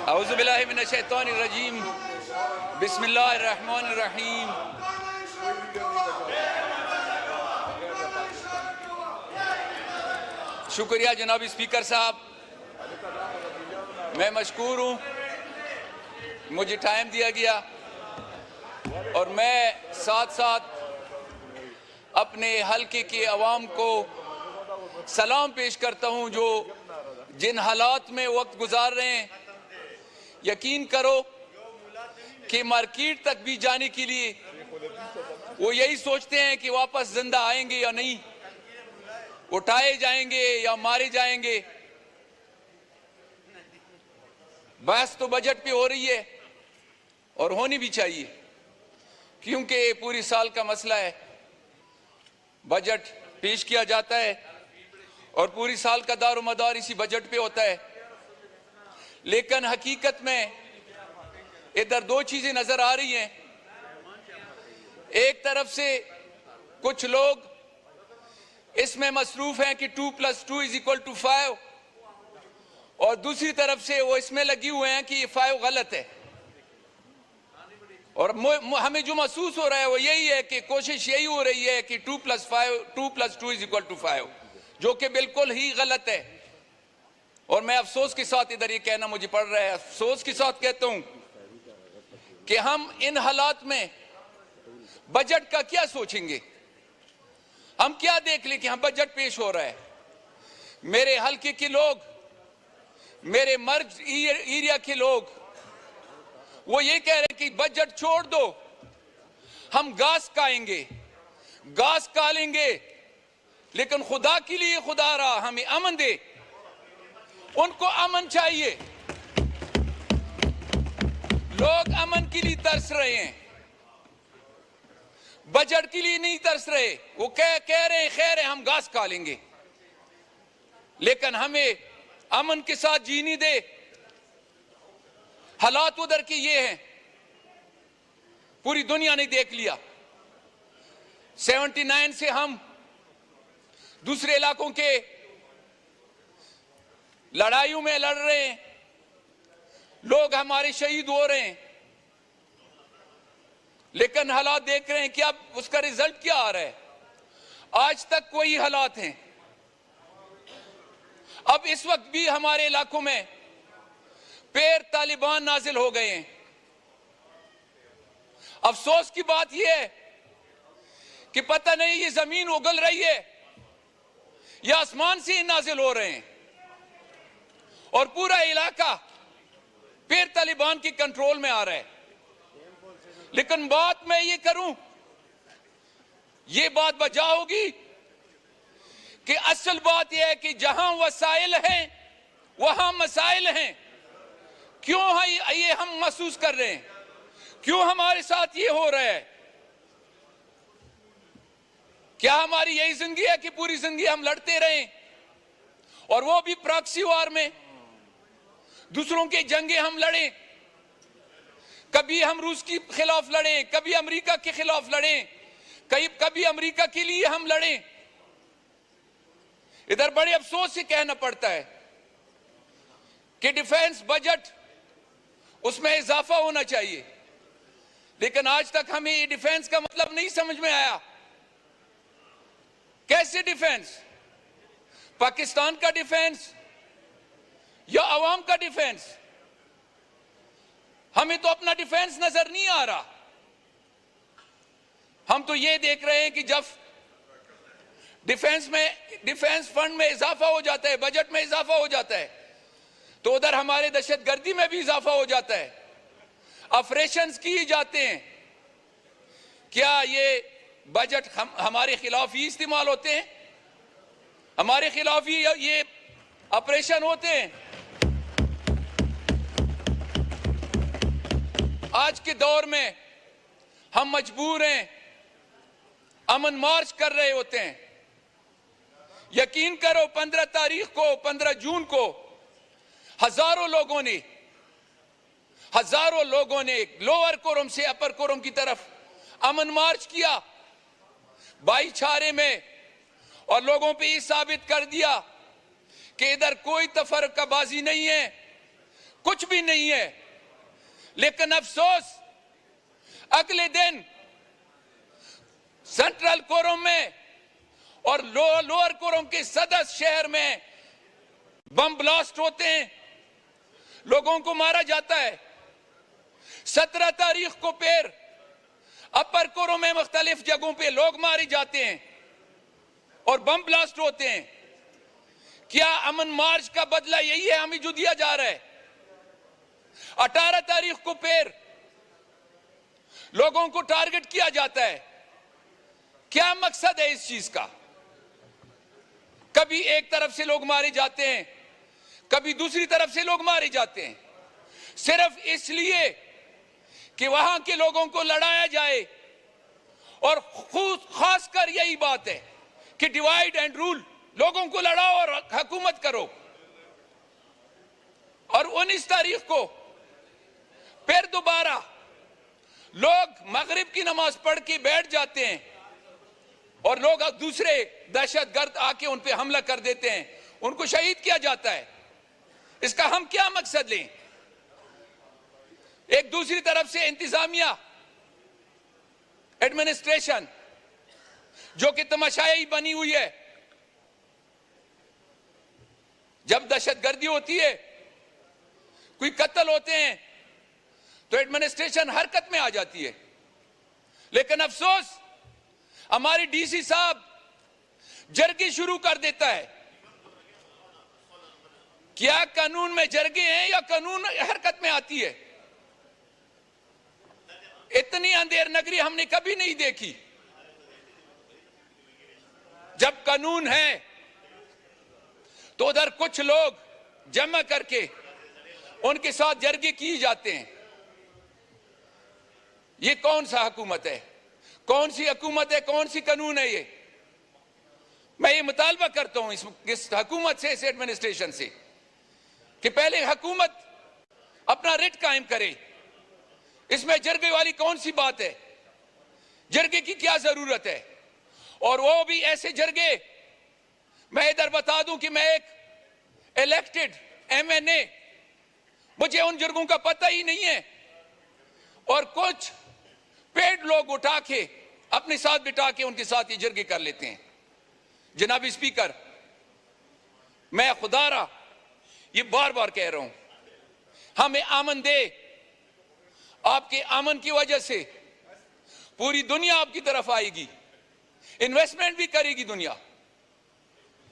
औज़ुबिल्लाहि मिनश्शैतानिर्रजीम बिस्मिल्लाहिर्रहमानिर्रहीम। शुक्रिया जनाब स्पीकर साहब, मैं मशकूर हूँ, मुझे टाइम दिया गया और मैं साथ साथ अपने हल्के के अवाम को सलाम पेश करता हूँ जो जिन हालात में वक्त गुजार रहे हैं। यकीन करो कि मार्केट तक भी जाने के लिए वो यही सोचते हैं कि वापस जिंदा आएंगे या नहीं, उठाए जाएंगे या मारे जाएंगे। बहस तो बजट पे हो रही है और होनी भी चाहिए, क्योंकि ये पूरी साल का मसला है। बजट पेश किया जाता है और पूरी साल का दारो मदार इसी बजट पे होता है। लेकिन हकीकत में इधर दो चीजें नजर आ रही हैं। एक तरफ से कुछ लोग इसमें मसरूफ हैं कि 2+2=5 और दूसरी तरफ से वो इसमें लगी हुए हैं कि ये 5 गलत है। और हमें जो महसूस हो रहा है वो यही है कि कोशिश यही हो रही है कि 2+2=5, जो कि बिल्कुल ही गलत है। और मैं अफसोस के साथ इधर ये कहना मुझे पड़ रहा है, अफसोस के साथ कहता हूं कि हम इन हालात में बजट का क्या सोचेंगे। हम क्या देख लें कि हम बजट पेश हो रहा है। मेरे हल्के के लोग, मेरे मर्ज एरिया के लोग वो ये कह रहे हैं कि बजट छोड़ दो, हम घास खाएंगे, घास खा लेंगे, लेकिन खुदा के लिए खुदा रहा हमें अमन दे। उनको अमन चाहिए, लोग अमन के लिए तरस रहे हैं, बजट के लिए नहीं तरस रहे। वो कह रहे हैं खैर है हम घास खा लेंगे, लेकिन हमें अमन के साथ जीने दे। हालात उधर के ये हैं, पूरी दुनिया ने देख लिया। 79 से हम दूसरे इलाकों के लड़ाइयों में लड़ रहे हैं, लोग हमारे शहीद हो रहे हैं, लेकिन हालात देख रहे हैं कि अब उसका रिजल्ट क्या आ रहा है। आज तक वही हालात हैं। अब इस वक्त भी हमारे इलाकों में पैर तालिबान नाजिल हो गए हैं। अफसोस की बात यह है कि पता नहीं ये जमीन उगल रही है या आसमान से ही नाजिल हो रहे हैं और पूरा इलाका पैर तालिबान के कंट्रोल में आ रहा है। लेकिन बात मैं ये करूं, ये बात बजा होगी कि असल बात यह है कि जहां वसाइल हैं वहां मसाइल हैं। क्यों है ये हम महसूस कर रहे हैं, क्यों हमारे साथ ये हो रहा है? क्या हमारी यही जिंदगी है कि पूरी जिंदगी हम लड़ते रहें और वो भी प्रॉक्सी वार में दूसरों के जंगे हम लड़ें? कभी हम रूस के खिलाफ लड़ें, कभी अमेरिका के खिलाफ लड़ें, कभी अमेरिका के लिए हम लड़ें। इधर बड़े अफसोस से कहना पड़ता है कि डिफेंस बजट उसमें इजाफा होना चाहिए, लेकिन आज तक हमें ये डिफेंस का मतलब नहीं समझ में आया। कैसे डिफेंस? पाकिस्तान का डिफेंस या अवाम का डिफेंस? हमें तो अपना डिफेंस नजर नहीं आ रहा। हम तो ये देख रहे हैं कि जब डिफेंस फंड में इजाफा हो जाता है, बजट में इजाफा हो जाता है, तो उधर हमारे दहशतगर्दी में भी इजाफा हो जाता है, ऑपरेशंस किए जाते हैं। क्या ये बजट हमारे खिलाफ ही इस्तेमाल होते हैं? हमारे खिलाफ ही ये ऑपरेशन होते हैं? आज के दौर में हम मजबूर हैं, अमन मार्च कर रहे होते हैं। यकीन करो 15 जून को हजारों लोगों ने लोअर कोरम से अपर कोरम की तरफ अमन मार्च किया भाईचारे में, और लोगों पे ये साबित कर दिया कि इधर कोई तफरकाबाजी नहीं है, कुछ भी नहीं है। लेकिन अफसोस अगले दिन सेंट्रल कोरम में और लोअर कोरम के सदर शहर में बम ब्लास्ट होते हैं, लोगों को मारा जाता है। 17 तारीख को फिर अपर कोरम में मुख्तलिफ जगहों पे लोग मारे जाते हैं और बम ब्लास्ट होते हैं। क्या अमन मार्च का बदला यही है हमें जो दिया जा रहा है? 18 तारीख को फिर लोगों को टारगेट किया जाता है। क्या मकसद है इस चीज का? कभी एक तरफ से लोग मारे जाते हैं, कभी दूसरी तरफ से लोग मारे जाते हैं, सिर्फ इसलिए कि वहां के लोगों को लड़ाया जाए। और खासकर यही बात है कि डिवाइड एंड रूल, लोगों को लड़ाओ और हुकूमत करो। और 19 तारीख को फिर दोबारा लोग मगरिब की नमाज पढ़ के बैठ जाते हैं और लोग दूसरे दहशतगर्द आके उन पे हमला कर देते हैं, उनको शहीद किया जाता है। इसका हम क्या मकसद लें? एक दूसरी तरफ से इंतजामिया, एडमिनिस्ट्रेशन जो कि तमाशाई बनी हुई है। जब दहशतगर्दी होती है, कोई कत्ल होते हैं, तो एडमिनिस्ट्रेशन हरकत में आ जाती है। लेकिन अफसोस हमारी डीसी साहब जरगे शुरू कर देता है। क्या कानून में जरगे हैं या कानून हरकत में आती है? इतनी अंधेर नगरी हमने कभी नहीं देखी। जब कानून है तो उधर कुछ लोग जमा करके उनके साथ जरगे किए जाते हैं। ये कौन सा हुकूमत है? कौन सी हुकूमत है? कौन सी कानून है ये? मैं ये मुतालबा करता हूं इस हुकूमत से, इस एडमिनिस्ट्रेशन से, कि पहले हुकूमत अपना रिट कायम करे। इसमें जरगे वाली कौन सी बात है? जरगे की क्या जरूरत है? और वो भी ऐसे जरगे, मैं इधर बता दूं कि मैं एक इलेक्टेड MNA, मुझे उन जरगों का पता ही नहीं है। और कुछ पेड लोग उठा के अपने साथ बिठा के उनके साथ ये जरगे कर लेते हैं। जनाब स्पीकर, मैं खुदारा ये बार बार कह रहा हूं, हमें आमन दे। आपके आमन की वजह से पूरी दुनिया आपकी तरफ आएगी, इन्वेस्टमेंट भी करेगी दुनिया,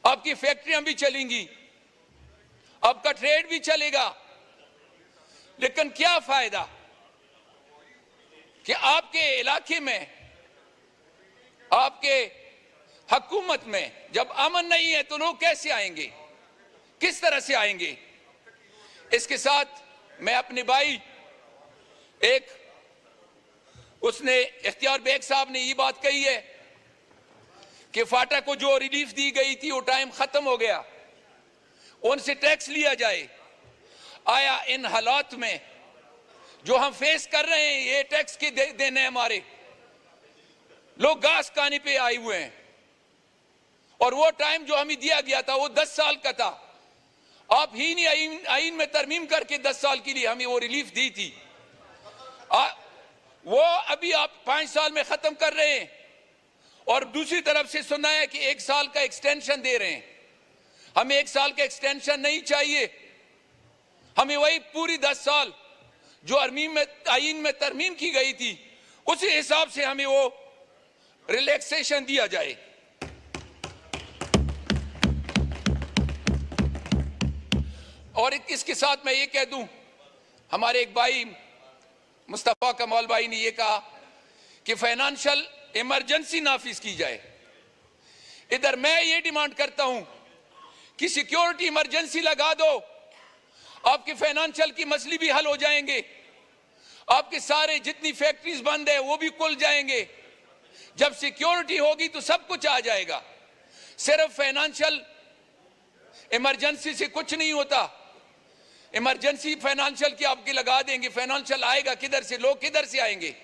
आपकी फैक्ट्रियां भी चलेंगी, आपका ट्रेड भी चलेगा। लेकिन क्या फायदा कि आपके इलाके में, आपके हुकूमत में जब अमन नहीं है तो लोग कैसे आएंगे? किस तरह से आएंगे? इसके साथ मैं अपने भाई, एक उसने इख्तियार बेग साहब ने ये बात कही है कि फाटा को जो रिलीफ दी गई थी वो टाइम खत्म हो गया, उनसे टैक्स लिया जाए। आया इन हालात में जो हम फेस कर रहे हैं, ये टैक्स के देने हमारे लोग घास खाने पे आए हुए हैं। और वो टाइम जो हमें दिया गया था वो 10 साल का था। आप ही नहीं आईन में तरमीम करके 10 साल के लिए हमें वो रिलीफ दी थी। वो अभी आप 5 साल में खत्म कर रहे हैं। और दूसरी तरफ से सुना है कि 1 साल का एक्सटेंशन दे रहे हैं। हमें 1 साल का एक्सटेंशन नहीं चाहिए, हमें वही पूरी 10 साल जो आईन में तरमीम की गई थी उसी हिसाब से हमें वो रिलैक्सेशन दिया जाए। और इसके साथ मैं ये कह दूं, हमारे एक भाई मुस्तफा कमाल भाई ने ये कहा कि फाइनेंशियल इमरजेंसी नाफिज की जाए। इधर मैं ये डिमांड करता हूं कि सिक्योरिटी इमरजेंसी लगा दो, आपके फाइनेंशियल की मसले भी हल हो जाएंगे, आपके सारे जितनी फैक्ट्रीज बंद है वो भी खुल जाएंगे। जब सिक्योरिटी होगी तो सब कुछ आ जाएगा। सिर्फ फाइनेंशियल इमरजेंसी से कुछ नहीं होता। इमरजेंसी फाइनेंशियल की आपकी लगा देंगे, फाइनेंशियल आएगा किधर से? लोग किधर से आएंगे?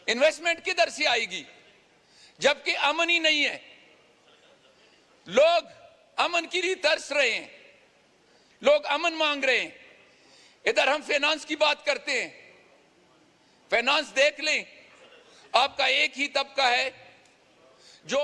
इन्वेस्टमेंट किधर से आएगी? जबकि अमन ही नहीं है। लोग अमन के लिए तरस रहे हैं, लोग अमन मांग रहे हैं। इधर हम फाइनेंस की बात करते हैं, फाइनेंस देख लें, आपका एक ही तबका है जो